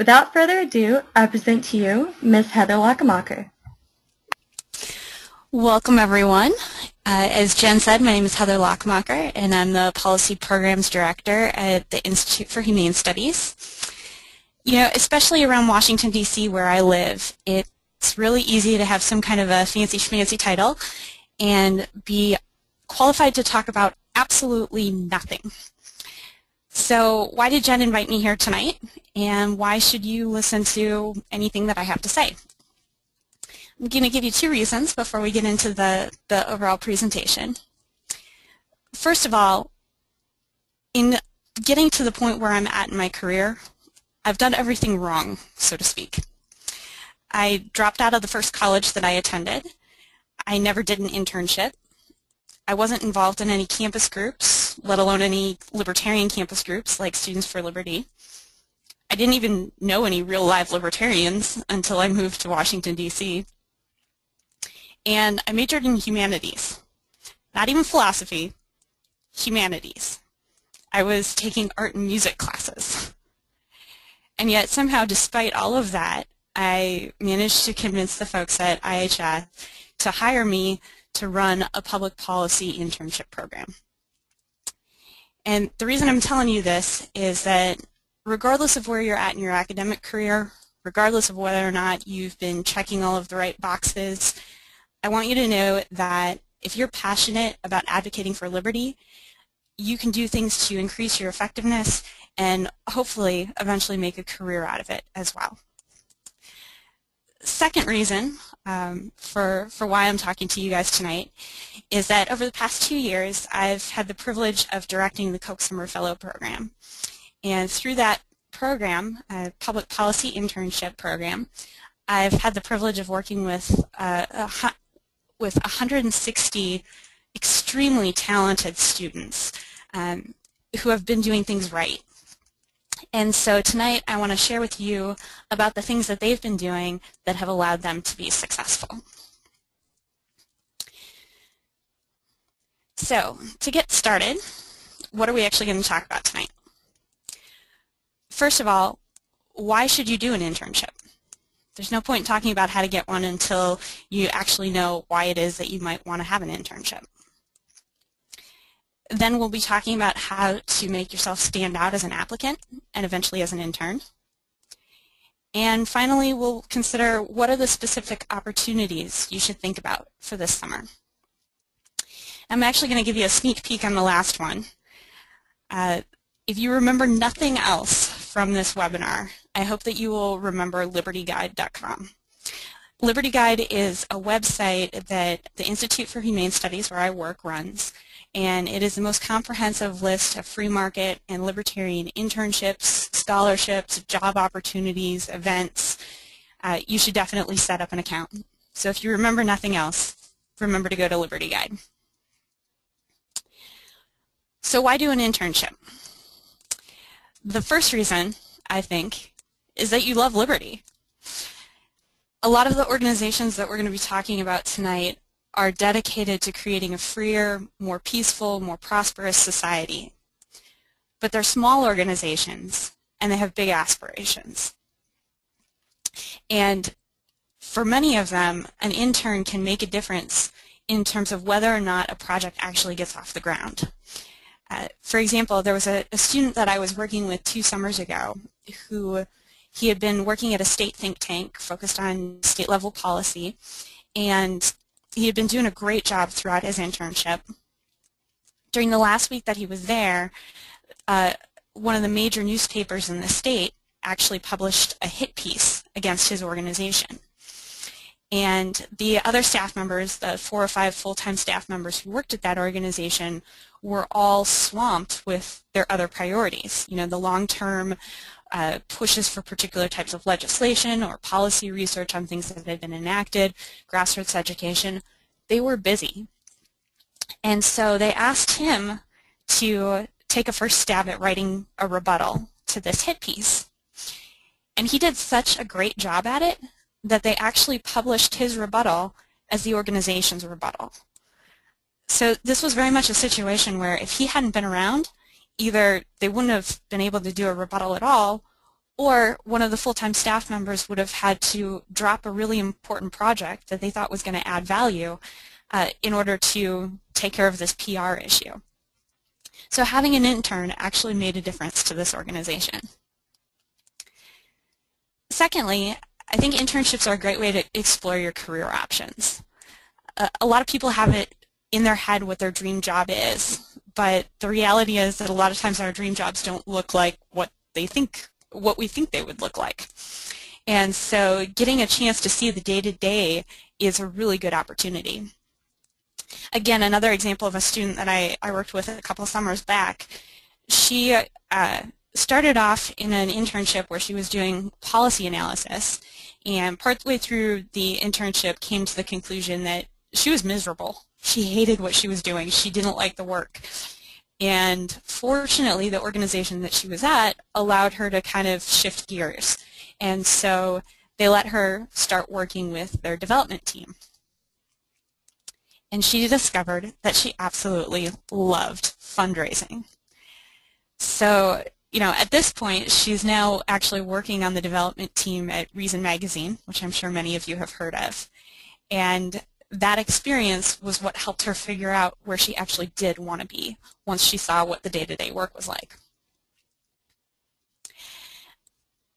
Without further ado, I present to you Ms. Heather Lakemacher. Welcome, everyone. As Jen said, my name is Heather Lakemacher, and I'm the Policy Programs Director at the Institute for Humane Studies. You know, especially around Washington, D.C., where I live, it's really easy to have some kind of a fancy-schmancy title and be qualified to talk about absolutely nothing. So why did Jen invite me here tonight, and why should you listen to anything that I have to say? I'm going to give you two reasons before we get into the overall presentation. First of all, in getting to the point where I'm at in my career, I've done everything wrong, so to speak. I dropped out of the first college that I attended. I never did an internship. I wasn't involved in any campus groups, let alone any libertarian campus groups like Students for Liberty. I didn't even know any real live libertarians until I moved to Washington, D.C. And I majored in humanities. Not even philosophy, humanities. I was taking art and music classes. And yet somehow, despite all of that, I managed to convince the folks at IHS to hire me to run a public policy internship program. And the reason I'm telling you this is that regardless of where you're at in your academic career, regardless of whether or not you've been checking all of the right boxes, I want you to know that if you're passionate about advocating for liberty, you can do things to increase your effectiveness and hopefully eventually make a career out of it as well. Second reason for why I'm talking to you guys tonight is that over the past 2 years I've had the privilege of directing the Koch Summer Fellow Program. And through that program, a public policy internship program, I've had the privilege of working with 160 extremely talented students who have been doing things right. And so tonight I want to share with you about the things that they've been doing that have allowed them to be successful. So to get started, what are we actually going to talk about tonight? First of all, why should you do an internship? There's no point in talking about how to get one until you actually know why it is that you might want to have an internship. Then we'll be talking about how to make yourself stand out as an applicant and eventually as an intern. And finally, we'll consider what are the specific opportunities you should think about for this summer. I'm actually going to give you a sneak peek on the last one. If you remember nothing else from this webinar, I hope that you will remember liberty..com. Liberty Guide is a website that the Institute for Humane Studies, where I work, runs, and it is the most comprehensive list of free market and libertarian internships, scholarships, job opportunities, events. You should definitely set up an account. So if you remember nothing else, remember to go to Liberty Guide. So why do an internship? The first reason, I think, is that you love liberty. A lot of the organizations that we're going to be talking about tonight are dedicated to creating a freer, more peaceful, more prosperous society. But they're small organizations, and they have big aspirations. And for many of them, an intern can make a difference in terms of whether or not a project actually gets off the ground. For example, there was a student that I was working with 2 summers ago who he had been working at a state think tank focused on state-level policy, and he had been doing a great job throughout his internship. During the last week that he was there, one of the major newspapers in the state actually published a hit piece against his organization. And the other staff members, the 4 or 5 full-time staff members who worked at that organization, were all swamped with their other priorities. You know, the long-term pushes for particular types of legislation or policy research on things that had been enacted, grassroots education. They were busy. And so they asked him to take a first stab at writing a rebuttal to this hit piece. And he did such a great job at it that they actually published his rebuttal as the organization's rebuttal. So this was very much a situation where if he hadn't been around, either they wouldn't have been able to do a rebuttal at all, Or one of the full-time staff members would have had to drop a really important project that they thought was going to add value in order to take care of this PR issue. So having an intern actually made a difference to this organization. Secondly, I think internships are a great way to explore your career options. A lot of people have it in their head what their dream job is, but the reality is that a lot of times our dream jobs don't look like what we think they would look like. And so getting a chance to see the day-to-day is a really good opportunity. Again, another example of a student that I worked with a couple of summers back, she started off in an internship where she was doing policy analysis, and partway through the internship came to the conclusion that she was miserable. She hated what she was doing. She didn't like the work. And fortunately, the organization that she was at allowed her to kind of shift gears. And so they let her start working with their development team. And she discovered that she absolutely loved fundraising. So, at this point, she's now actually working on the development team at Reason Magazine, which I'm sure many of you have heard of. And that experience was what helped her figure out where she actually did want to be once she saw what the day-to-day work was like.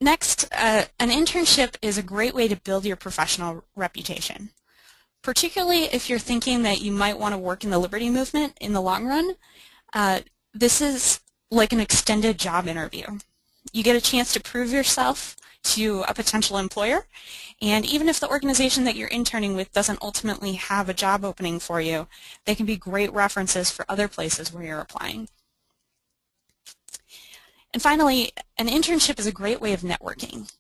Next, an internship is a great way to build your professional reputation. Particularly if you're thinking that you might want to work in the liberty movement in the long run, this is like an extended job interview. You get a chance to prove yourself to a potential employer, and even if the organization that you're interning with doesn't ultimately have a job opening for you, they can be great references for other places where you're applying. And finally, an internship is a great way of networking.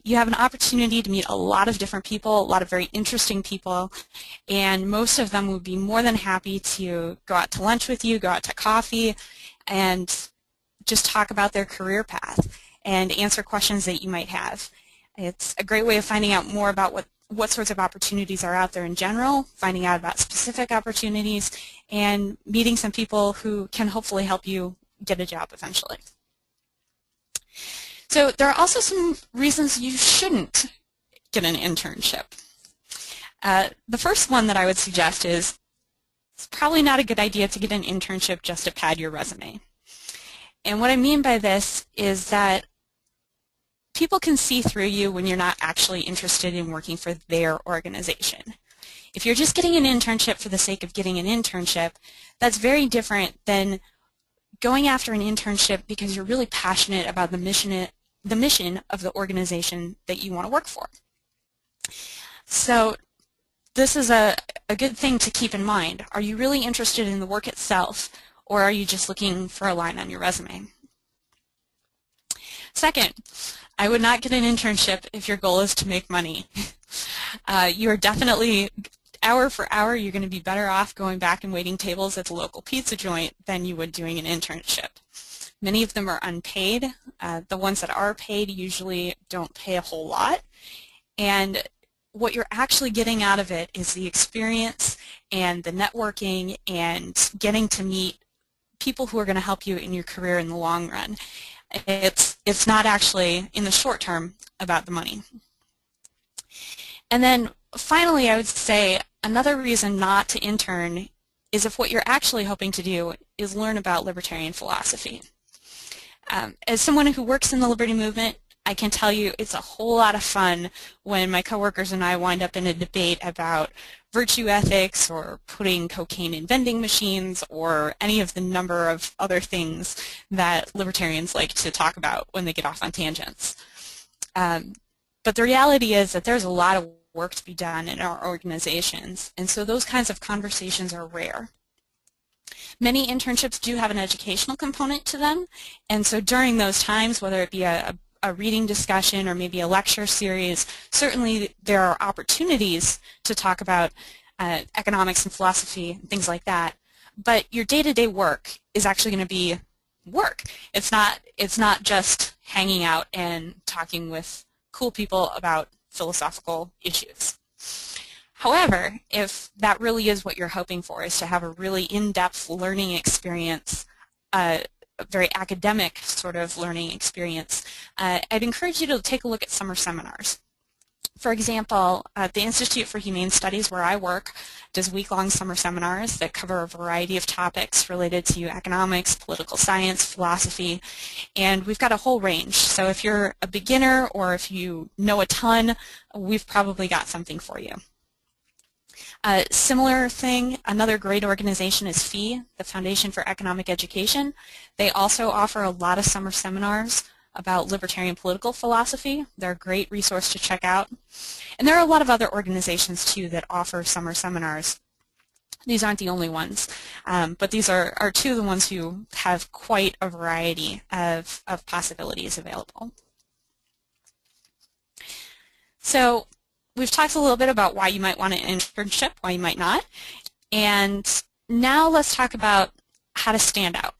You have an opportunity to meet a lot of different people, a lot of very interesting people, and most of them would be more than happy to go out to lunch with you, go out to coffee, and just talk about their career path and answer questions that you might have. It's a great way of finding out more about what sorts of opportunities are out there in general, finding out about specific opportunities, and meeting some people who can hopefully help you get a job eventually. So there are also some reasons you shouldn't get an internship. The first one that I would suggest is it's probably not a good idea to get an internship just to pad your resume. And what I mean by this is that people can see through you when you're not actually interested in working for their organization. If you're just getting an internship for the sake of getting an internship, that's very different than going after an internship because you're really passionate about the mission of the organization that you want to work for. So this is a good thing to keep in mind. Are you really interested in the work itself, or are you just looking for a line on your resume? Second, I would not get an internship if your goal is to make money. You are definitely, hour for hour, you're going to be better off going back and waiting tables at the local pizza joint than you would doing an internship. Many of them are unpaid. The ones that are paid usually don't pay a whole lot. And what you're actually getting out of it is the experience and the networking and getting to meet people who are going to help you in your career in the long run. It's not actually, in the short term, about the money. And then finally, I would say another reason not to intern is if what you're actually hoping to do is learn about libertarian philosophy. As someone who works in the liberty movement, I can tell you it's a whole lot of fun when my coworkers and I wind up in a debate about virtue ethics or putting cocaine in vending machines or any of the number of other things that libertarians like to talk about when they get off on tangents. But the reality is that there's a lot of work to be done in our organizations, and so those kinds of conversations are rare. Many internships do have an educational component to them, and so during those times, whether it be a reading discussion or maybe a lecture series, certainly there are opportunities to talk about economics and philosophy and things like that, but your day-to-day work is actually going to be work. It's not just hanging out and talking with cool people about philosophical issues. However, if that really is what you're hoping for, is to have a really in-depth learning experience very academic sort of learning experience, I'd encourage you to take a look at summer seminars. For example, the Institute for Humane Studies, where I work, does week-long summer seminars that cover a variety of topics related to economics, political science, philosophy, and we've got a whole range. So if you're a beginner or if you know a ton, we've probably got something for you. Similar thing, another great organization is FEE, the Foundation for Economic Education. They also offer a lot of summer seminars about libertarian political philosophy. They're a great resource to check out. And there are a lot of other organizations too that offer summer seminars. These aren't the only ones, but these are two of the ones who have quite a variety of possibilities available. So we've talked a little bit about why you might want an internship, why you might not, and now let's talk about how to stand out.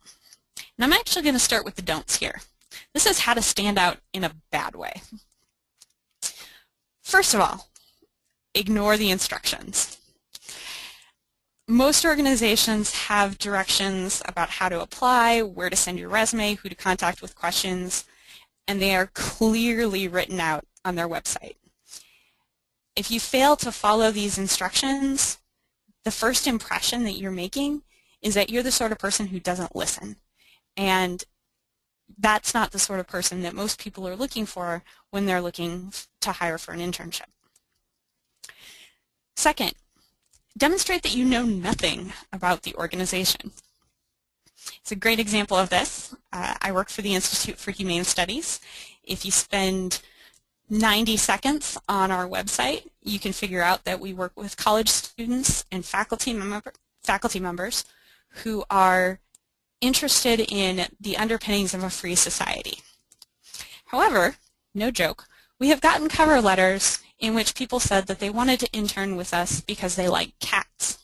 And I'm actually going to start with the don'ts here. This is how to stand out in a bad way. First of all, ignore the instructions. Most organizations have directions about how to apply, where to send your resume, who to contact with questions, and they are clearly written out on their website. If you fail to follow these instructions, the first impression that you're making is that you're the sort of person who doesn't listen. And that's not the sort of person that most people are looking for when they're looking to hire for an internship. Second, demonstrate that you know nothing about the organization. It's a great example of this. I work for the Institute for Humane Studies. If you spend 90 seconds on our website, you can figure out that we work with college students and faculty members who are interested in the underpinnings of a free society. However, no joke, we have gotten cover letters in which people said that they wanted to intern with us because they like cats.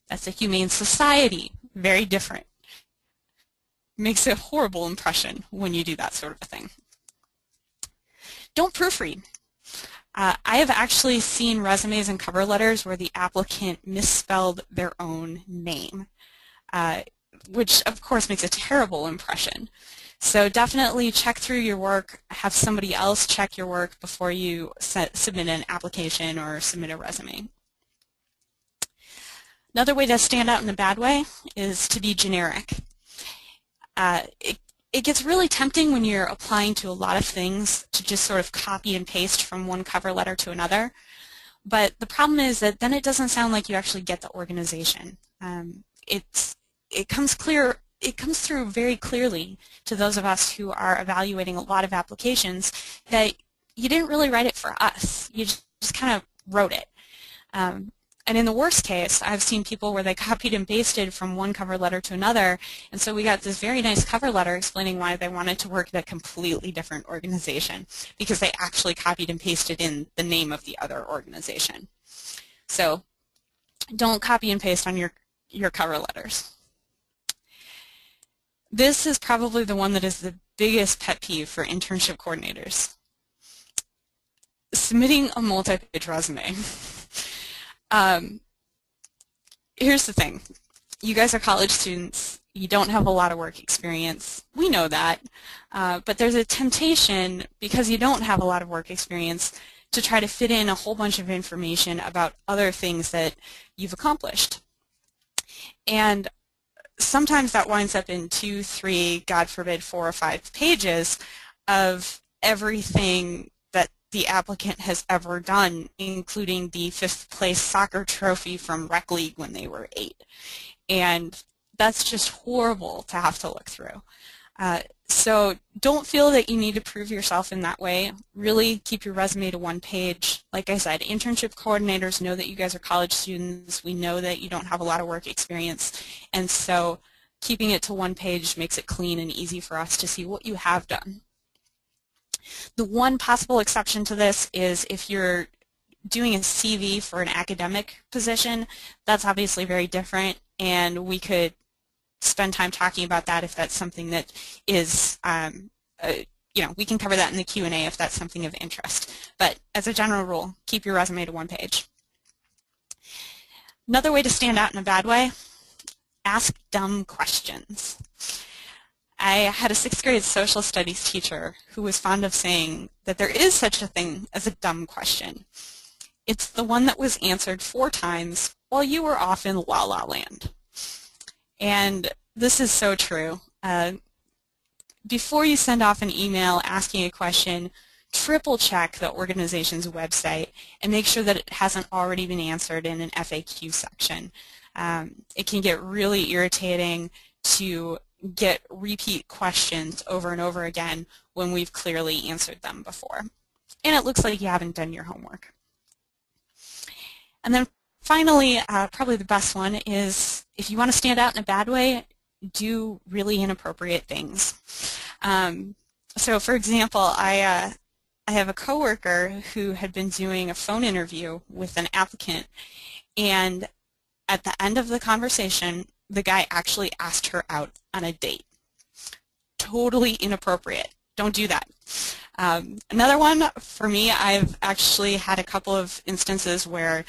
That's a humane society, very different. Makes a horrible impression when you do that sort of a thing. Don't proofread. I have actually seen resumes and cover letters where the applicant misspelled their own name, which of course makes a terrible impression. So definitely check through your work, have somebody else check your work before you submit an application or submit a resume. Another way to stand out in a bad way is to be generic. It gets really tempting when you're applying to a lot of things to just sort of copy and paste from one cover letter to another. But the problem is that then it doesn't sound like you actually get the organization. It comes through very clearly to those of us who are evaluating a lot of applications that you didn't really write it for us. You just kind of wrote it. And in the worst case, I've seen people where they copied and pasted from one cover letter to another, and so we got this very nice cover letter explaining why they wanted to work at a completely different organization because they actually copied and pasted in the name of the other organization. So don't copy and paste on your cover letters. This is probably the one that is the biggest pet peeve for internship coordinators. Submitting a multi-page resume. Here's the thing. You guys are college students. You don't have a lot of work experience. We know that. But there's a temptation, because you don't have a lot of work experience, to try to fit in a whole bunch of information about other things that you've accomplished. And sometimes that winds up in 2, 3, God forbid, 4 or 5 pages of everything that the applicant has ever done, including the 5th place soccer trophy from rec league when they were 8. And that's just horrible to have to look through. So don't feel that you need to prove yourself in that way. Really keep your resume to 1 page. Like I said, internship coordinators know that you guys are college students. We know that you don't have a lot of work experience. And so keeping it to 1 page makes it clean and easy for us to see what you have done. The one possible exception to this is if you're doing a CV for an academic position. That's obviously very different, and we could spend time talking about that if that's something that is, we can cover that in the Q&A if that's something of interest. But as a general rule, keep your resume to 1 page. Another way to stand out in a bad way, ask dumb questions. I had a 6th grade social studies teacher who was fond of saying that there is such a thing as a dumb question. It's the one that was answered 4 times while you were off in La La Land. And this is so true. Before you send off an email asking a question, triple check the organization's website and make sure that it hasn't already been answered in an FAQ section. It can get really irritating to get repeat questions over and over again when we've clearly answered them before. And it looks like you haven't done your homework. And then finally, probably the best one is if you want to stand out in a bad way, do really inappropriate things. So for example, I have a coworker who had been doing a phone interview with an applicant, and at the end of the conversation, the guy actually asked her out on a date. Totally inappropriate. Don't do that. Another one for me, I've actually had a couple of instances where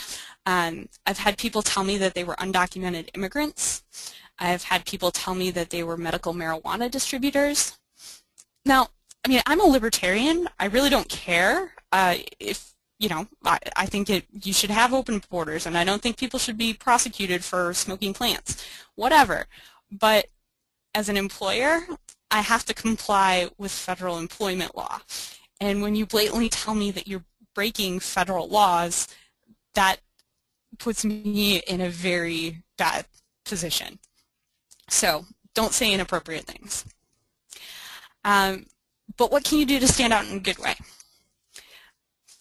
I've had people tell me that they were undocumented immigrants. I've had people tell me that they were medical marijuana distributors. Now, I mean, I'm a libertarian. I really don't care if, you know, I think you should have open borders, and I don't think people should be prosecuted for smoking plants, whatever. But as an employer, I have to comply with federal employment law. And when you blatantly tell me that you're breaking federal laws, that puts me in a very bad position. So don't say inappropriate things. But what can you do to stand out in a good way?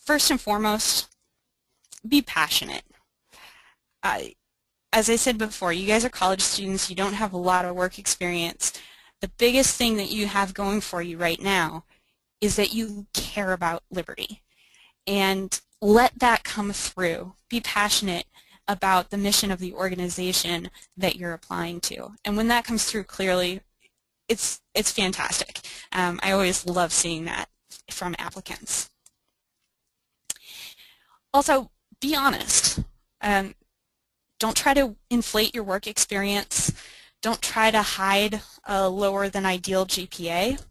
First and foremost, be passionate. As I said before, you guys are college students, you don't have a lot of work experience. The biggest thing that you have going for you right now is that you care about liberty. And let that come through. Be passionate about the mission of the organization that you're applying to. And when that comes through clearly, it's fantastic. I always love seeing that from applicants. Also, be honest. Don't try to inflate your work experience. Don't try to hide a lower than ideal GPA.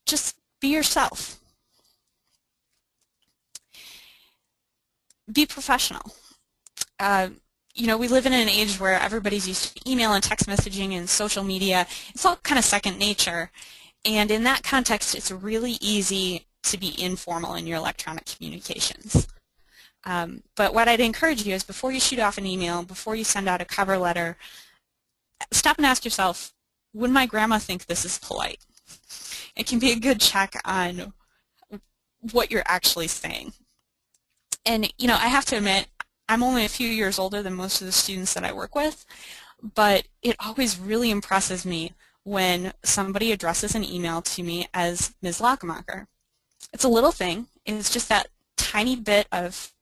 Just be yourself. Be professional. You know, we live in an age where everybody's used to email and text messaging and social media. It's all kind of second nature. And in that context, it's really easy to be informal in your electronic communications. But what I'd encourage you is before you shoot off an email, before you send out a cover letter, stop and ask yourself, would my grandma think this is polite? It can be a good check on what you're actually saying. And, you know, I have to admit, I'm only a few years older than most of the students that I work with, but it always really impresses me when somebody addresses an email to me as Ms. Lakemacher. It's a little thing. It's just that tiny bit of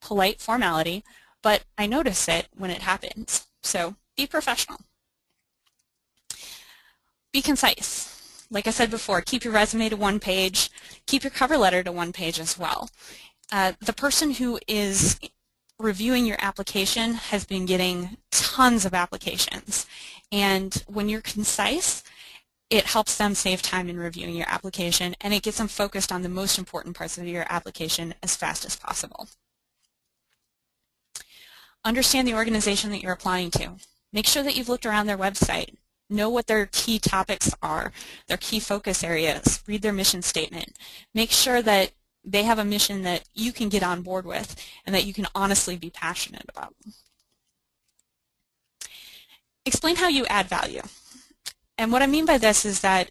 polite formality, but I notice it when it happens. So be professional. Be concise. Like I said before, keep your resume to 1 page. Keep your cover letter to 1 page as well. The person who is reviewing your application has been getting tons of applications. And when you're concise, it helps them save time in reviewing your application, and it gets them focused on the most important parts of your application as fast as possible. Understand the organization that you're applying to. Make sure that you've looked around their website. Know what their key topics are, their key focus areas. Read their mission statement. Make sure that they have a mission that you can get on board with and that you can honestly be passionate about. Explain how you add value. And what I mean by this is that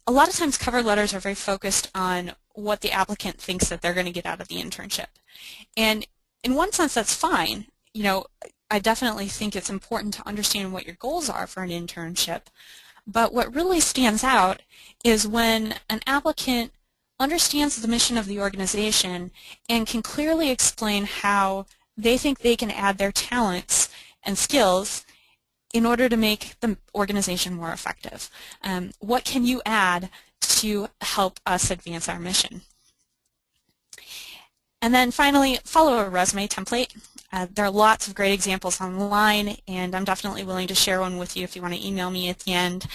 a lot of times cover letters are very focused on what the applicant thinks that they're going to get out of the internship. And in one sense, that's fine. You know, I definitely think it's important to understand what your goals are for an internship. But what really stands out is when an applicant understands the mission of the organization and can clearly explain how they think they can add their talents and skills in order to make the organization more effective. What can you add to help us advance our mission? And then finally, follow a resume template. There are lots of great examples online, and I'm definitely willing to share one with you if you want to email me at the end.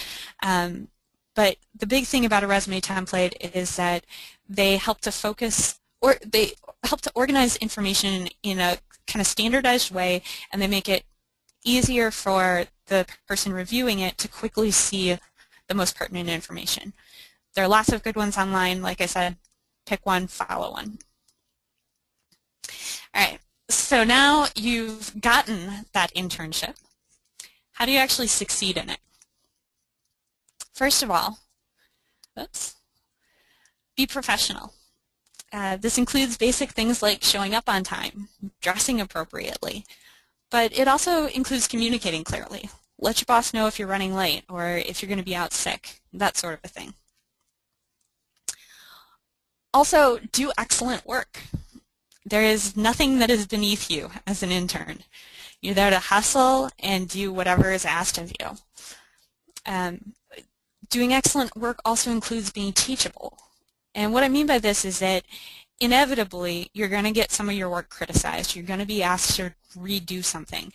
But the big thing about a resume template is that they help to focus, or they help to organize information in a kind of standardized way, and they make it easier for the person reviewing it to quickly see the most pertinent information. There are lots of good ones online. Like I said, pick one, follow one. All right, so now you've gotten that internship. How do you actually succeed in it? First of all, be professional. This includes basic things like showing up on time, dressing appropriately, but it also includes communicating clearly. Let your boss know if you're running late or if you're going to be out sick, that sort of a thing. Also, do excellent work. There is nothing that is beneath you as an intern. You're there to hustle and do whatever is asked of you. Doing excellent work also includes being teachable. And what I mean by this is that inevitably you're going to get some of your work criticized. You're going to be asked to redo something.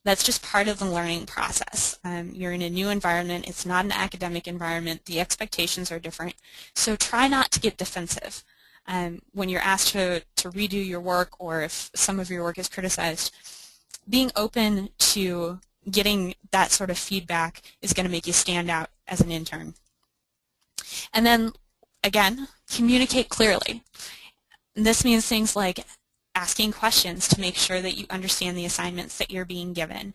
That's just part of the learning process. You're in a new environment. It's not an academic environment. The expectations are different. So try not to get defensive. When you're asked to redo your work, or if some of your work is criticized, being open to getting that sort of feedback is going to make you stand out as an intern. And then, again, communicate clearly. And this means things like asking questions to make sure that you understand the assignments that you're being given,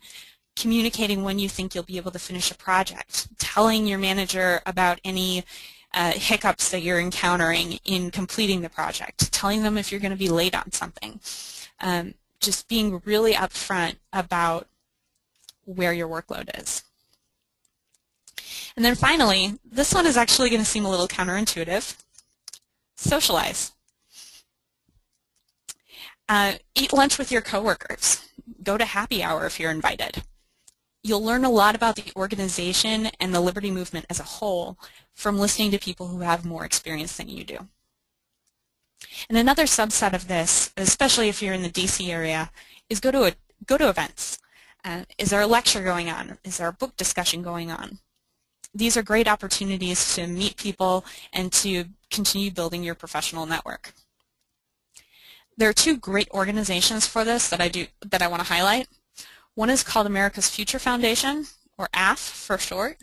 communicating when you think you'll be able to finish a project, telling your manager about any hiccups that you're encountering in completing the project, telling them if you're going to be late on something. Just being really upfront about where your workload is. And then finally, this one is actually going to seem a little counterintuitive. Socialize. Eat lunch with your coworkers. Go to happy hour if you're invited. You'll learn a lot about the organization and the liberty movement as a whole from listening to people who have more experience than you do. And another subset of this, especially if you're in the DC area, is go to events. Is there a lecture going on? Is there a book discussion going on? These are great opportunities to meet people and to continue building your professional network. There are two great organizations for this that I want to highlight. One is called America's Future Foundation, or AF for short,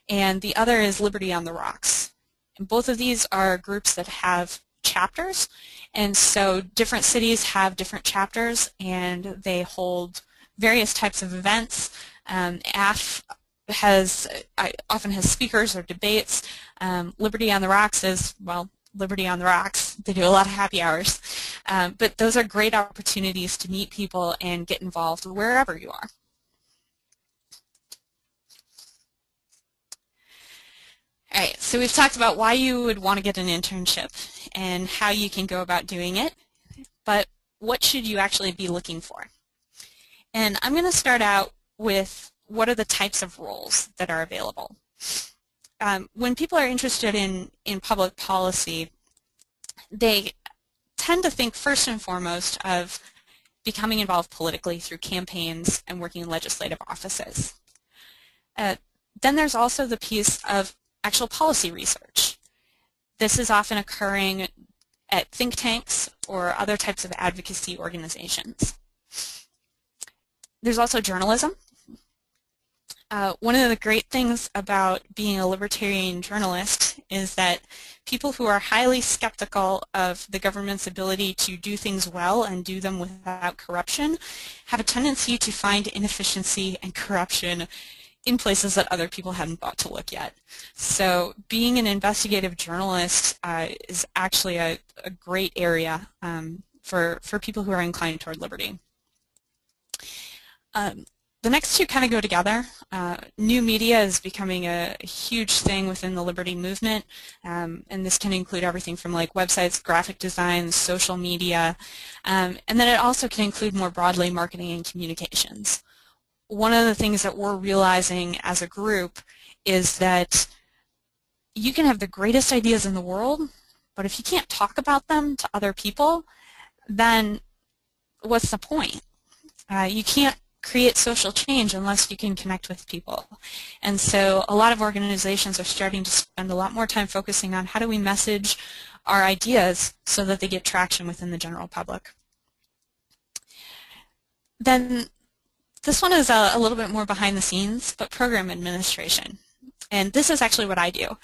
and the other is Liberty on the Rocks. And both of these are groups that have chapters, and so different cities have different chapters, and they hold various types of events. AF often has speakers or debates. Liberty on the Rocks is, well, Liberty on the Rocks. They do a lot of happy hours. But those are great opportunities to meet people and get involved wherever you are. All right, so we've talked about why you would want to get an internship and how you can go about doing it, but what should you actually be looking for? And I'm going to start out with what are the types of roles that are available. When people are interested in public policy, they tend to think first and foremost of becoming involved politically through campaigns and working in legislative offices. Then there's also the piece of actual policy research. This is often occurring at think tanks or other types of advocacy organizations. There's also journalism. One of the great things about being a libertarian journalist is that people who are highly skeptical of the government's ability to do things well and do them without corruption have a tendency to find inefficiency and corruption in places that other people haven't thought to look yet. So being an investigative journalist is actually a great area for people who are inclined toward liberty. The next two kind of go together. New media is becoming a huge thing within the liberty movement, and this can include everything from like websites, graphic design, social media, and then it also can include more broadly marketing and communications. One of the things that we're realizing as a group is that you can have the greatest ideas in the world, but if you can't talk about them to other people, then what's the point? You can't create social change unless you can connect with people. And so a lot of organizations are starting to spend a lot more time focusing on how do we message our ideas so that they get traction within the general public. Then this one is a little bit more behind the scenes, but program administration. And this is actually what I do.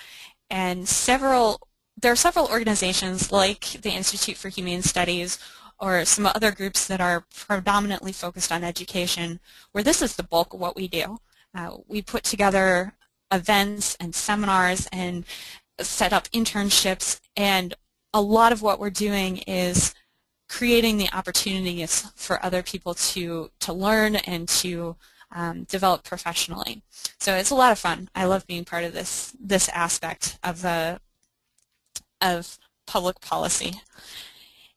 And there are several organizations like the Institute for Humane Studies or some other groups that are predominantly focused on education where this is the bulk of what we do. We put together events and seminars and set up internships, and a lot of what we're doing is creating the opportunities for other people to learn and to develop professionally. So it's a lot of fun. I love being part of this aspect of public policy.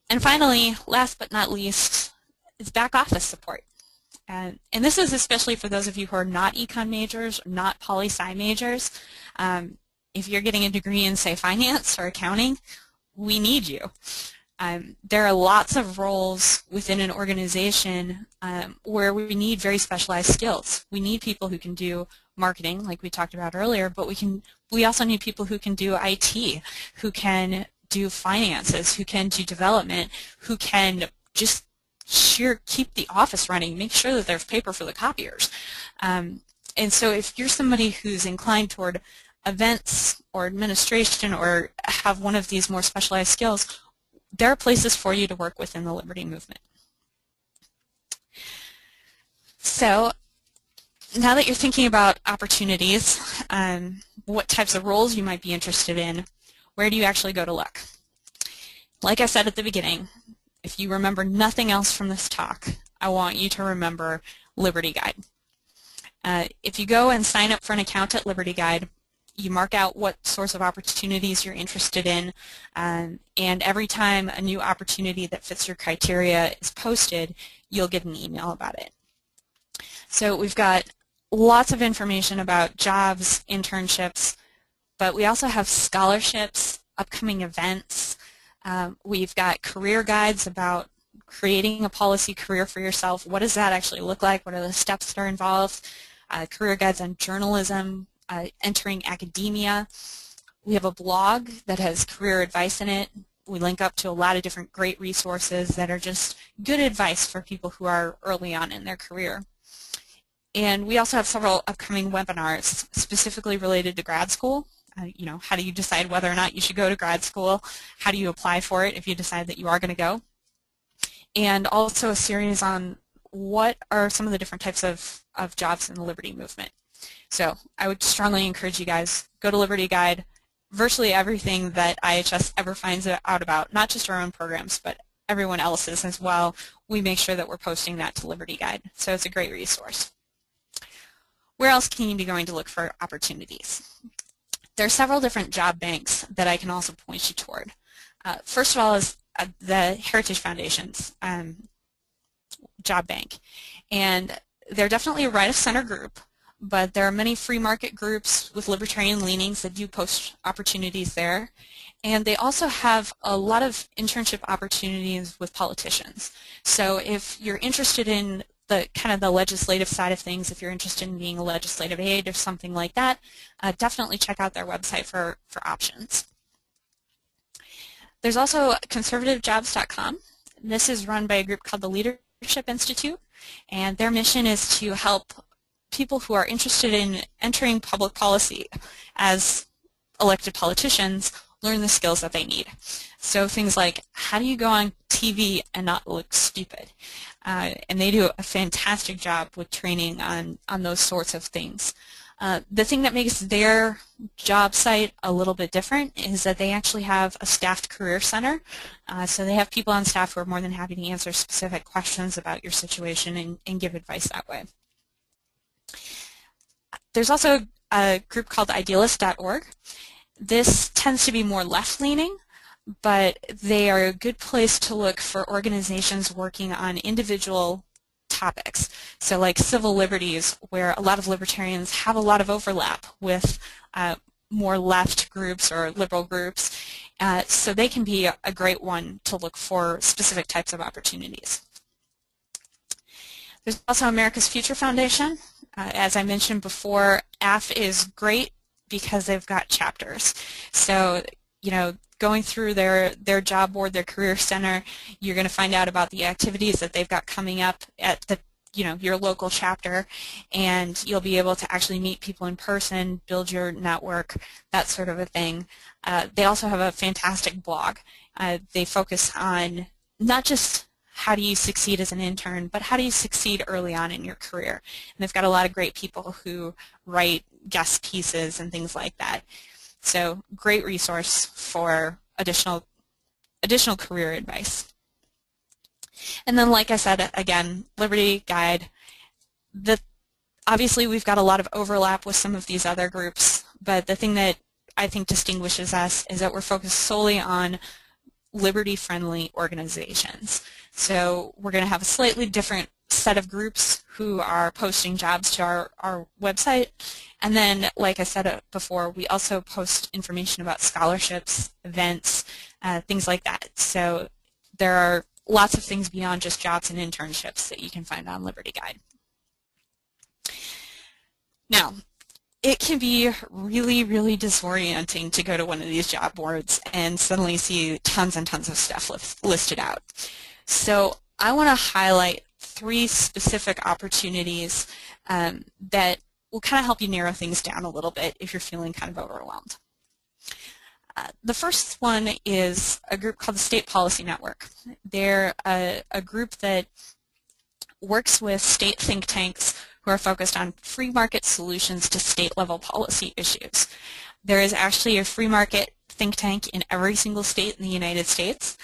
And finally, last but not least, is back office support. And this is especially for those of you who are not econ majors, or not poli-sci majors. If you're getting a degree in, say, finance or accounting, we need you. There are lots of roles within an organization where we need very specialized skills. We need people who can do marketing, like we talked about earlier, but we also need people who can do IT, who can do finances, who can do development, who can just keep the office running, make sure that there's paper for the copiers. And so if you're somebody who's inclined toward events or administration or have one of these more specialized skills, there are places for you to work within the Liberty movement. So now that you're thinking about opportunities, what types of roles you might be interested in, where do you actually go to look? Like I said at the beginning, if you remember nothing else from this talk, I want you to remember Liberty Guide. If you go and sign up for an account at Liberty Guide, you mark out what sorts of opportunities you're interested in, and every time a new opportunity that fits your criteria is posted, you'll get an email about it. So we've got lots of information about jobs, internships, but we also have scholarships, upcoming events. We've got career guides about creating a policy career for yourself. What does that actually look like? What are the steps that are involved? Career guides on journalism, entering academia. We have a blog that has career advice in it. We link up to a lot of different great resources that are just good advice for people who are early on in their career. And we also have several upcoming webinars specifically related to grad school. You know, how do you decide whether or not you should go to grad school? How do you apply for it if you decide that you are going to go? And also a series on what are some of the different types of jobs in the Liberty movement. So I would strongly encourage you guys, go to Liberty Guide. Virtually everything that IHS ever finds out about, not just our own programs, but everyone else's as well, we make sure that we're posting that to Liberty Guide. So it's a great resource. Where else can you be going to look for opportunities? There are several different job banks that I can also point you toward. First of all is the Heritage Foundation's job bank. And they're definitely a right-of-center group, but there are many free market groups with libertarian leanings that do post opportunities there. And they also have a lot of internship opportunities with politicians. So if you're interested in the kind of the legislative side of things, if you're interested in being a legislative aide or something like that, definitely check out their website for options. There's also conservativejobs.com. This is run by a group called the Leadership Institute, and their mission is to help people who are interested in entering public policy as elected politicians learn the skills that they need. So things like, how do you go on TV and not look stupid? And they do a fantastic job with training on those sorts of things. The thing that makes their job site a little bit different is that they actually have a staffed career center. So they have people on staff who are more than happy to answer specific questions about your situation and give advice that way. There's also a group called idealist.org. This tends to be more left-leaning, but they are a good place to look for organizations working on individual topics. So like civil liberties, where a lot of libertarians have a lot of overlap with more left groups or liberal groups. So they can be a great one to look for specific types of opportunities. There's also America's Future Foundation. As I mentioned before, AF is great because they've got chapters. So, you know, going through their job board, their career center, you're going to find out about the activities that they've got coming up at the, you know, your local chapter, and you'll be able to actually meet people in person, build your network, that sort of a thing. They also have a fantastic blog. They focus on not just how do you succeed as an intern, but how do you succeed early on in your career. And they've got a lot of great people who write guest pieces and things like that. So great resource for additional career advice. And then, like I said, again, Liberty Guide. Obviously, we've got a lot of overlap with some of these other groups, but the thing that I think distinguishes us is that we're focused solely on liberty-friendly organizations. So we're going to have a slightly different set of groups who are posting jobs to our website. And then, like I said before, we also post information about scholarships, events, things like that. So there are lots of things beyond just jobs and internships that you can find on Liberty Guide. Now, it can be really, really disorienting to go to one of these job boards and suddenly see tons and tons of stuff listed out. So I want to highlight 3 specific opportunities that will kind of help you narrow things down a little bit if you're feeling kind of overwhelmed. The first one is a group called the State Policy Network. They're a group that works with state think tanks who are focused on free market solutions to state-level policy issues. There is actually a free market think tank in every single state in the United States,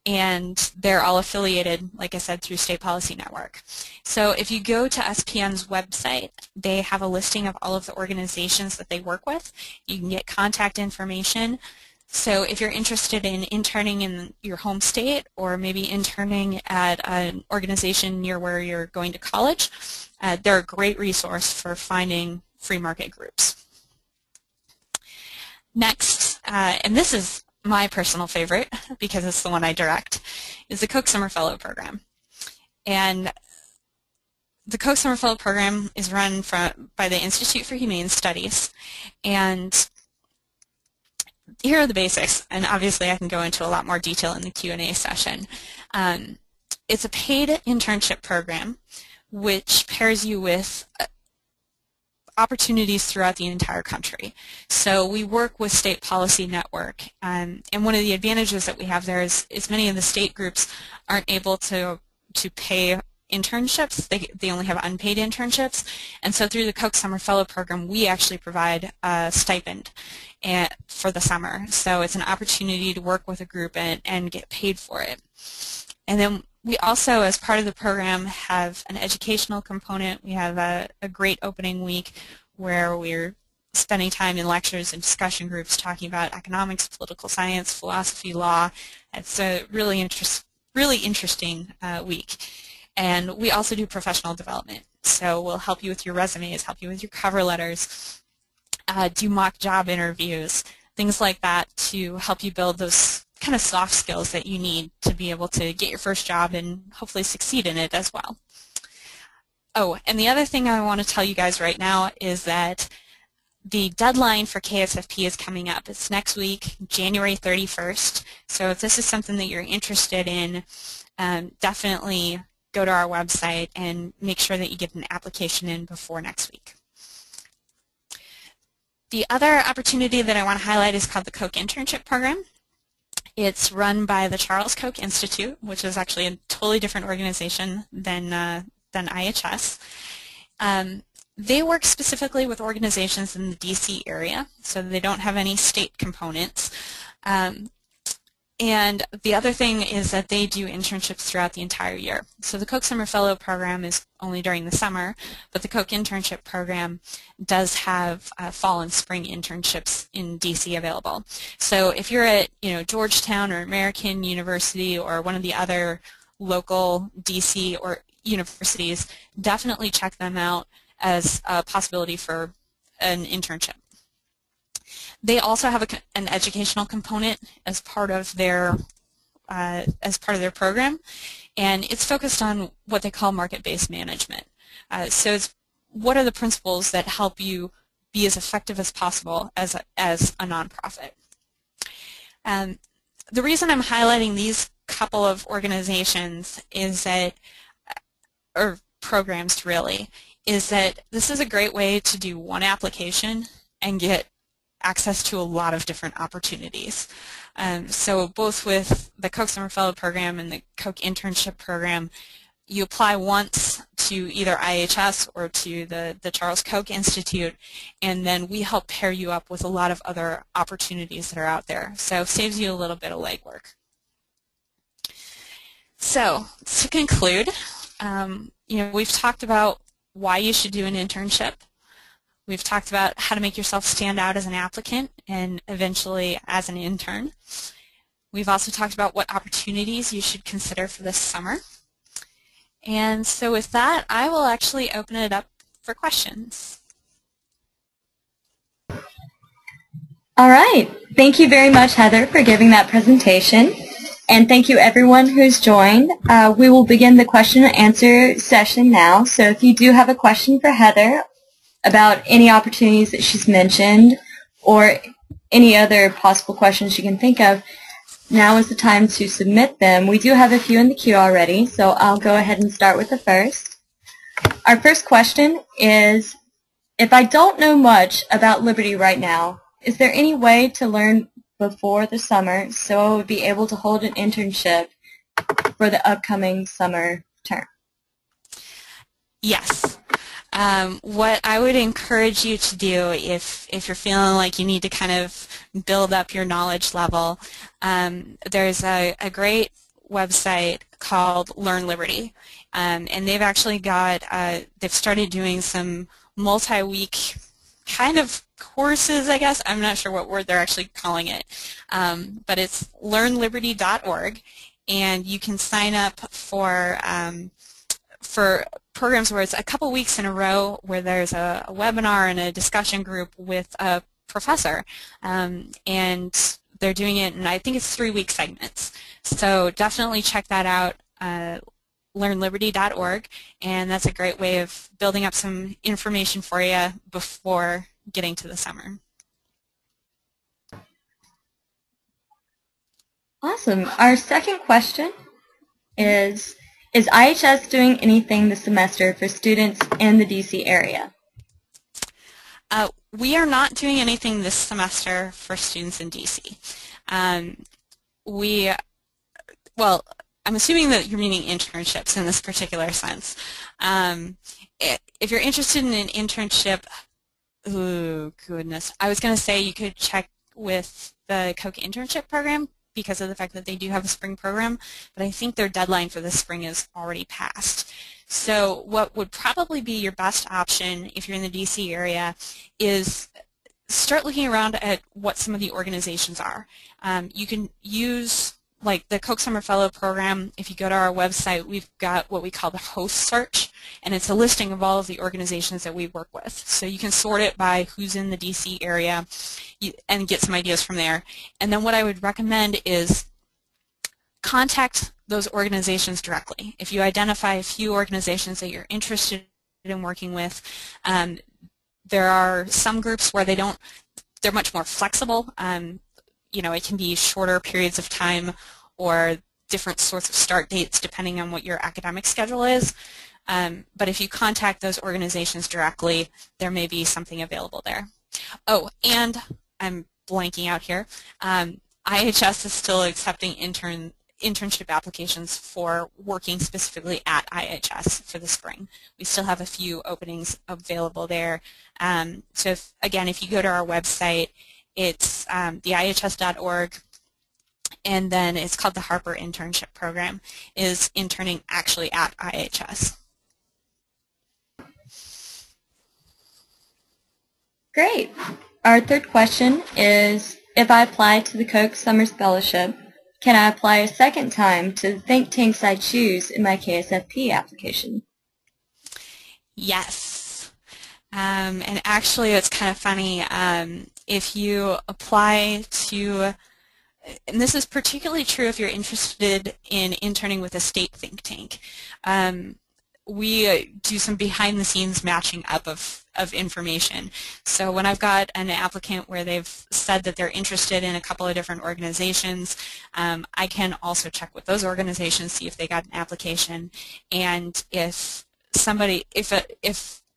and they're all affiliated, like I said, through State Policy Network. So if you go to SPN's website, they have a listing of all of the organizations that they work with. You can get contact information. So if you're interested in interning in your home state or maybe interning at an organization near where you're going to college, they're a great resource for finding free market groups. Next, and this is my personal favorite because it's the one I direct, is the Koch Summer Fellow Program. And the Koch Summer Fellow Program is run by the Institute for Humane Studies, and here are the basics, and obviously I can go into a lot more detail in the Q&A session. It's a paid internship program which pairs you with opportunities throughout the entire country. So we work with State Policy Network, and one of the advantages that we have there is many of the state groups aren't able to pay internships. They only have unpaid internships, and so through the Koch Summer Fellow Program we actually provide a stipend for the summer. So it's an opportunity to work with a group and get paid for it. And then we also, as part of the program, have an educational component. We have a great opening week where we're spending time in lectures and discussion groups talking about economics, political science, philosophy, law. It's a really interesting week. And we also do professional development. So we'll help you with your resumes, help you with your cover letters, do mock job interviews, things like that to help you build those kind of soft skills that you need to be able to get your first job and hopefully succeed in it as well. Oh, and the other thing I want to tell you guys right now is that the deadline for KSFP is coming up. It's next week, January 31st. So if this is something that you're interested in, definitely go to our website and make sure that you get an application in before next week. The other opportunity that I want to highlight is called the Koch Internship Program. It's run by the Charles Koch Institute, which is actually a totally different organization than IHS. They work specifically with organizations in the DC area, so they don't have any state components. And the other thing is that they do internships throughout the entire year. So the Koch Summer Fellow Program is only during the summer, but the Koch Internship Program does have fall and spring internships in DC available. So if you're at Georgetown or American University or one of the other local DC or universities, definitely check them out as a possibility for an internship. They also have an educational component as part of their as part of their program, and it's focused on what they call market-based management. So it's what are the principles that help you be as effective as possible as a nonprofit. The reason I'm highlighting these couple of organizations is that, or programs really, is that this is a great way to do one application and get access to a lot of different opportunities. So both with the Koch Summer Fellow Program and the Koch Internship Program, you apply once to either IHS or to the Charles Koch Institute, and then we help pair you up with a lot of other opportunities that are out there. So it saves you a little bit of legwork. So to conclude, we've talked about why you should do an internship. We've talked about how to make yourself stand out as an applicant and eventually as an intern. We've also talked about what opportunities you should consider for this summer. And so with that, I will actually open it up for questions. All right. Thank you very much, Heather, for giving that presentation. And thank you everyone who's joined. We will begin the question and answer session now. So if you do have a question for Heather about any opportunities that she's mentioned or any other possible questions you can think of, now is the time to submit them. We do have a few in the queue already, so I'll go ahead and start with the first. Our first question is, if I don't know much about Liberty right now, is there any way to learn before the summer so I would be able to hold an internship for the upcoming summer term? Yes. What I would encourage you to do if you're feeling like you need to kind of build up your knowledge level, there's a great website called Learn Liberty, and they've actually got, they've started doing some multi-week kind of courses, I guess. I'm not sure what word they're actually calling it, but it's liberty..org, and you can sign up for programs where it's a couple weeks in a row where there's a webinar and a discussion group with a professor, and they're doing it in, I think it's 3-week segments. So definitely check that out, learnliberty.org, and that's a great way of building up some information for you before getting to the summer. Awesome. Our second question is IHS doing anything this semester for students in the DC area? We are not doing anything this semester for students in DC. Well, I'm assuming that you're meaning internships in this particular sense. If you're interested in an internship, oh goodness, I was going to say you could check with the Koch Internship Program because of the fact that they do have a spring program, but I think their deadline for the spring is already passed. So what would probably be your best option if you're in the DC area is start looking around at what some of the organizations are. You can use like the Koch Summer Fellow Program. If you go to our website, we've got what we call the host search, and it's a listing of all of the organizations that we work with. So you can sort it by who's in the DC area and get some ideas from there. And then what I would recommend is contact those organizations directly. If you identify a few organizations that you're interested in working with, there are some groups where they're much more flexible. It can be shorter periods of time or different sorts of start dates depending on what your academic schedule is. But if you contact those organizations directly, there may be something available there. Oh, and I'm blanking out here. IHS is still accepting internship applications for working specifically at IHS for the spring. We still have a few openings available there. So if you go to our website, it's the IHS.org, and then it's called the Harper Internship Program, is interning actually at IHS. Great. Our third question is, if I apply to the Koch Summer Fellowship, can I apply a second time to the think tanks I choose in my KSFP application? Yes. And actually it's kind of funny. If you apply to, and this is particularly true if you're interested in interning with a state think tank. We do some behind-the-scenes matching up of information. So when I've got an applicant where they've said that they're interested in a couple of different organizations, I can also check with those organizations, see if they got an application, and if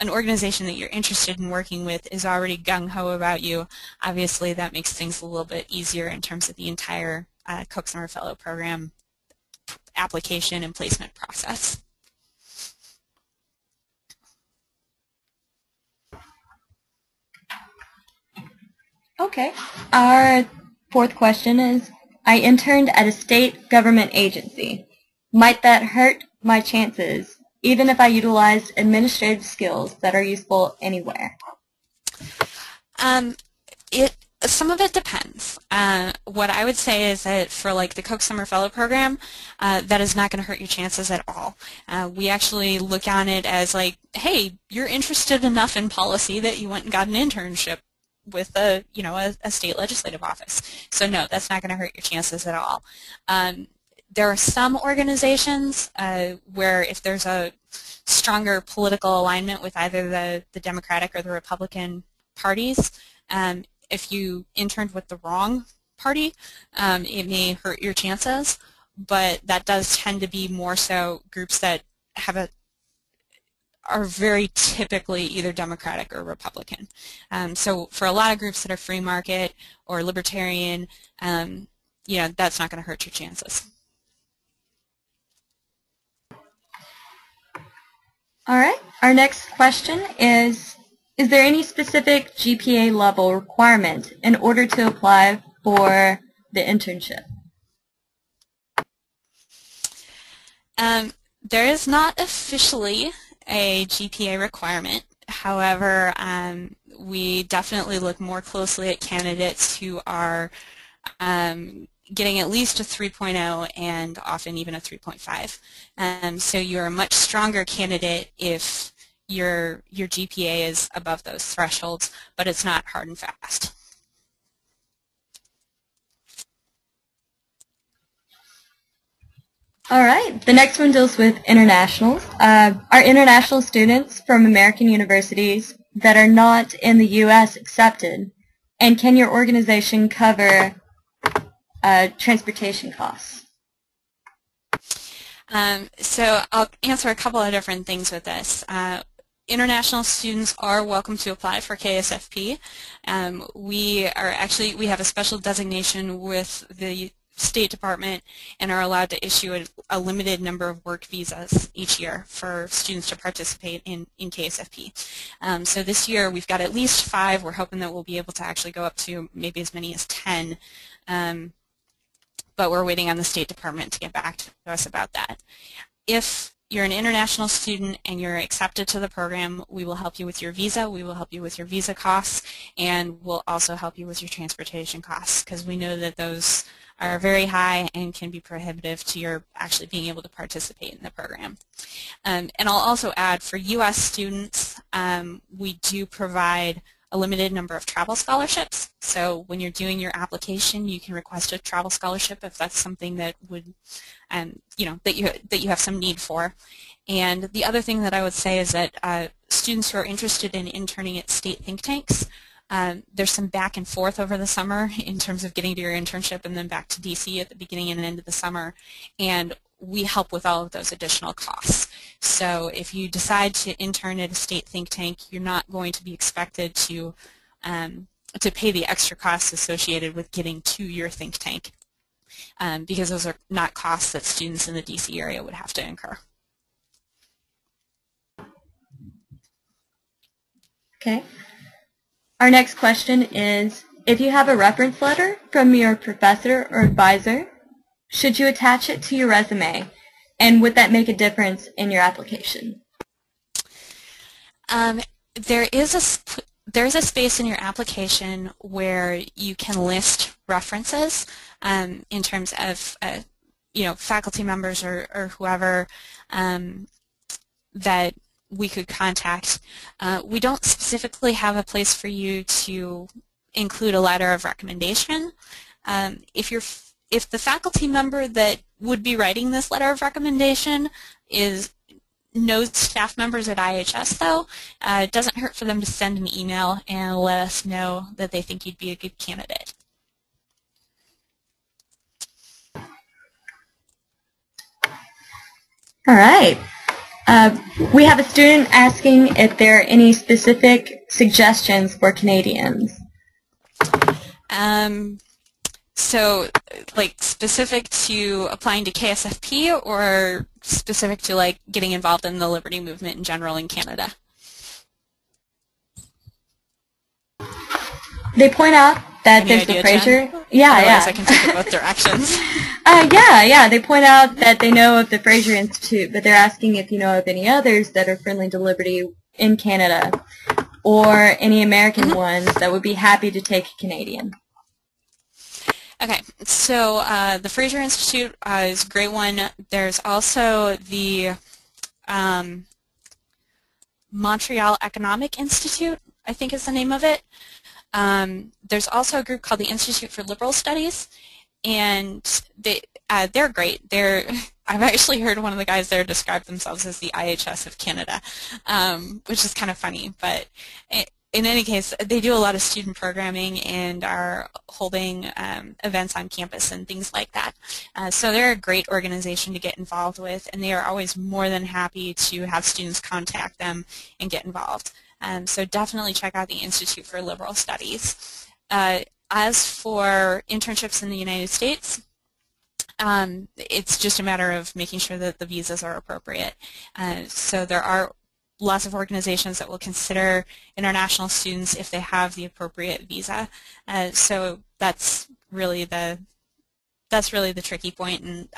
an organization that you're interested in working with is already gung-ho about you, obviously that makes things a little bit easier in terms of the entire Koch Summer Fellow Program application and placement process. Okay. Our fourth question is, I interned at a state government agency. Might that hurt my chances, even if I utilized administrative skills that are useful anywhere? Some of it depends. What I would say is that for like the Koch Summer Fellow Program, that is not going to hurt your chances at all. We actually look on it as like, hey, you're interested enough in policy that you went and got an internship with a state legislative office. So no, that's not going to hurt your chances at all. There are some organizations where if there's a stronger political alignment with either the Democratic or the Republican parties, if you interned with the wrong party, it may hurt your chances, but that does tend to be more so groups that are very typically either Democratic or Republican. So for a lot of groups that are free market or libertarian, that's not going to hurt your chances. All right. Our next question is there any specific GPA level requirement in order to apply for the internship? There is not officially a GPA requirement. However, we definitely look more closely at candidates who are getting at least a 3.0 and often even a 3.5. So you're a much stronger candidate if your GPA is above those thresholds, but it's not hard and fast. All right. The next one deals with internationals. Are international students from American universities that are not in the U.S. accepted? And can your organization cover transportation costs? So I'll answer a couple of different things with this. International students are welcome to apply for KSFP. We have a special designation with the State Department and are allowed to issue a limited number of work visas each year for students to participate in KSFP. So this year we've got at least 5. We're hoping that we'll be able to actually go up to maybe as many as 10. But we're waiting on the State Department to get back to us about that. If you're an international student and you're accepted to the program, we will help you with your visa, we will help you with your visa costs, and we'll also help you with your transportation costs, because we know that those are very high and can be prohibitive to your actually being able to participate in the program. And I'll also add, for U.S. students, we do provide a limited number of travel scholarships. So when you're doing your application, you can request a travel scholarship if that's something that would, that you have some need for. And the other thing that I would say is that students who are interested in interning at state think tanks, there's some back and forth over the summer in terms of getting to your internship and then back to DC at the beginning and end of the summer. And we help with all of those additional costs. So if you decide to intern at a state think tank, you're not going to be expected to pay the extra costs associated with getting to your think tank, because those are not costs that students in the DC area would have to incur. Okay. Our next question is, if you have a reference letter from your professor or advisor, should you attach it to your resume, and would that make a difference in your application? There is a space in your application where you can list references in terms of faculty members or whoever that we could contact. We don't specifically have a place for you to include a letter of recommendation. If the faculty member that would be writing this letter of recommendation knows staff members at IHS, though, it doesn't hurt for them to send an email and let us know that they think you'd be a good candidate. All right. We have a student asking if there are any specific suggestions for Canadians. So, like, specific to applying to KSFP or specific to, like, getting involved in the liberty movement in general in Canada? They point out that Any there's the idea, Fraser. Jen? Yeah, Otherwise yeah. I can take it both directions. Yeah. They point out that they know of the Fraser Institute, but they're asking if you know of any others that are friendly to liberty in Canada, or any American ones that would be happy to take a Canadian. Okay, so the Fraser Institute is a great one. There's also the Montreal Economic Institute, I think is the name of it. There's also a group called the Institute for Liberal Studies, and they're great. I've actually heard one of the guys there describe themselves as the IHS of Canada, which is kind of funny, but in any case, they do a lot of student programming and are holding events on campus and things like that. So they're a great organization to get involved with, and they are always more than happy to have students contact them and get involved. So definitely check out the Institute for Liberal Studies. As for internships in the United States, it's just a matter of making sure that the visas are appropriate. So there are lots of organizations that will consider international students if they have the appropriate visa. So that's really the tricky point, and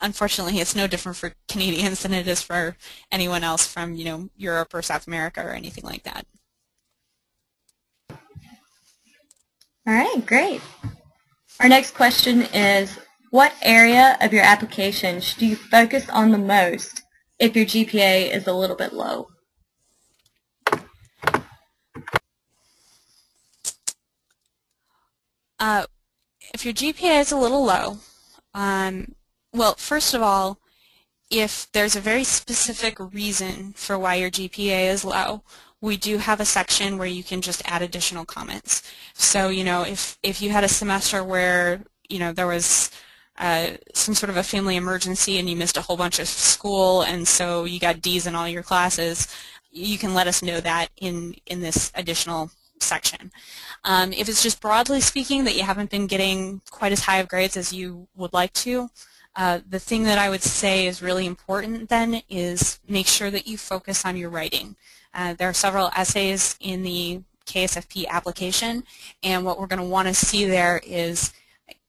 unfortunately it's no different for Canadians than it is for anyone else from Europe or South America or anything like that. All right, great. Our next question is, what area of your application should you focus on the most if your GPA is a little bit low? If your GPA is a little low, well, first of all, if there's a very specific reason for why your GPA is low, we do have a section where you can just add additional comments. So, if you had a semester where, there was some sort of a family emergency and you missed a whole bunch of school and so you got D's in all your classes, you can let us know that in this additional section. If it's just broadly speaking that you haven't been getting quite as high of grades as you would like to, the thing that I would say is really important then is make sure that you focus on your writing. There are several essays in the KSFP application, and what we're going to want to see there is,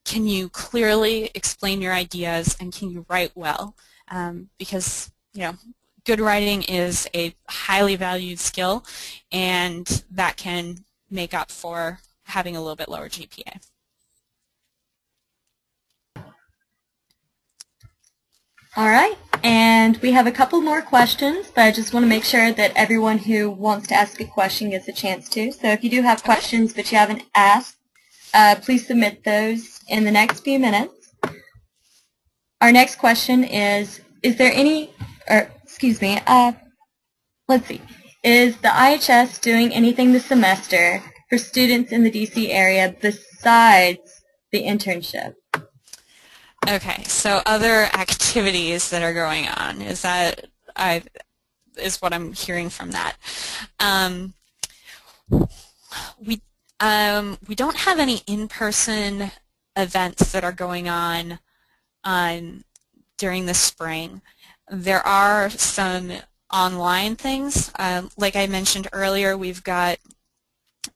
can you clearly explain your ideas and can you write well? Because good writing is a highly valued skill, and that can make up for having a little bit lower GPA. All right, and we have a couple more questions, but I just want to make sure that everyone who wants to ask a question gets a chance to. So if you do have questions but you haven't asked, please submit those in the next few minutes. Our next question is there any, let's see, is the IHS doing anything this semester for students in the DC area besides the internship? Okay, so other activities that are going on, is what I'm hearing from that. We don't have any in-person events that are going on during the spring. There are some online things. Like I mentioned earlier, we've got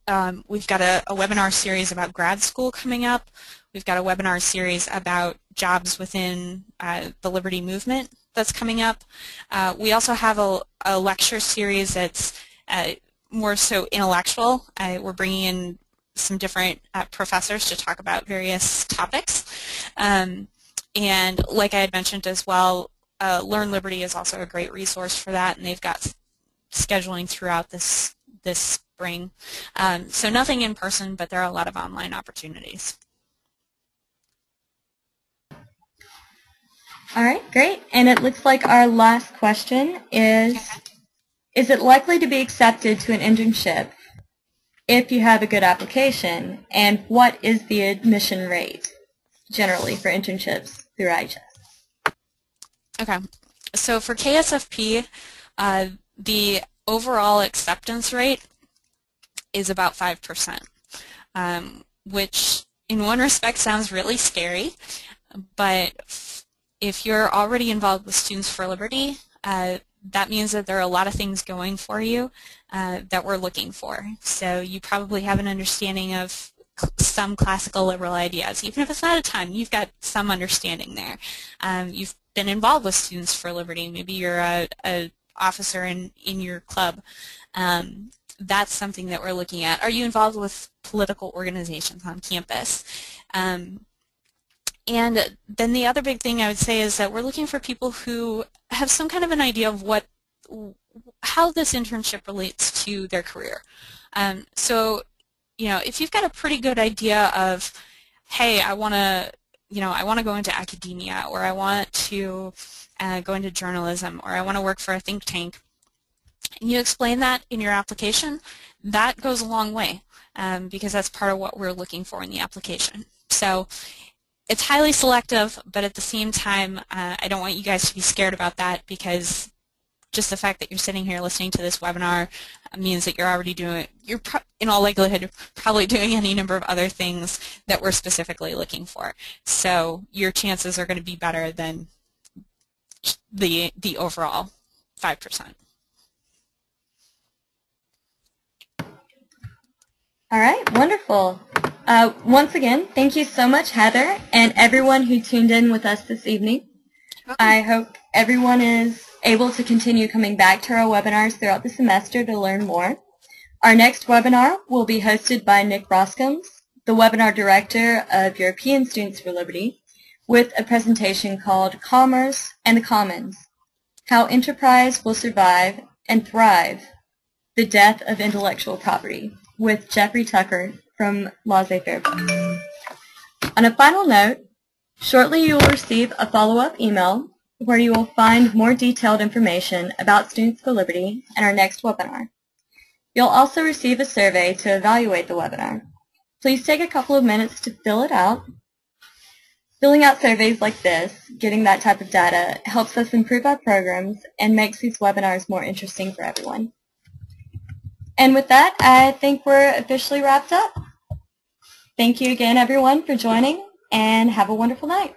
a webinar series about grad school coming up. We've got a webinar series about jobs within the Liberty movement that's coming up. We also have a lecture series that's more so intellectual. We're bringing in some different professors to talk about various topics. And like I had mentioned as well, Learn Liberty is also a great resource for that, and they've got scheduling throughout this spring. So nothing in person, but there are a lot of online opportunities. All right, great. And it looks like our last question is it likely to be accepted to an internship if you have a good application, and what is the admission rate generally for internships through IHS? Okay, so for KSFP, the overall acceptance rate is about 5%, which in one respect sounds really scary, but if you're already involved with Students for Liberty, that means that there are a lot of things going for you that we're looking for. So you probably have an understanding of some classical liberal ideas. Even if it's not a ton, you've got some understanding there. You've been involved with Students for Liberty. Maybe you're a officer in your club. That's something that we're looking at. Are you involved with political organizations on campus? And then the other big thing I would say is that we're looking for people who have some kind of an idea of how this internship relates to their career. So, if you've got a pretty good idea of, hey, I want to go into academia, or I want to go into journalism, or I want to work for a think tank, and you explain that in your application, that goes a long way because that's part of what we're looking for in the application. So it's highly selective, but at the same time, I don't want you guys to be scared about that, because just the fact that you're sitting here listening to this webinar means that you're in all likelihood probably doing any number of other things that we're specifically looking for. So your chances are going to be better than the overall 5%. All right, wonderful. Once again, thank you so much, Heather, and everyone who tuned in with us this evening. I hope everyone is able to continue coming back to our webinars throughout the semester to learn more. Our next webinar will be hosted by Nick Roskams, the webinar director of European Students for Liberty, with a presentation called Commerce and the Commons: How Enterprise Will Survive and Thrive, the Death of Intellectual Property, with Jeffrey Tucker from Laissez-Faire Books. On a final note, shortly you will receive a follow-up email where you will find more detailed information about Students for Liberty and our next webinar. You'll also receive a survey to evaluate the webinar. Please take a couple of minutes to fill it out. Filling out surveys like this, getting that type of data, helps us improve our programs and makes these webinars more interesting for everyone. And with that, I think we're officially wrapped up. Thank you again, everyone, for joining, and have a wonderful night.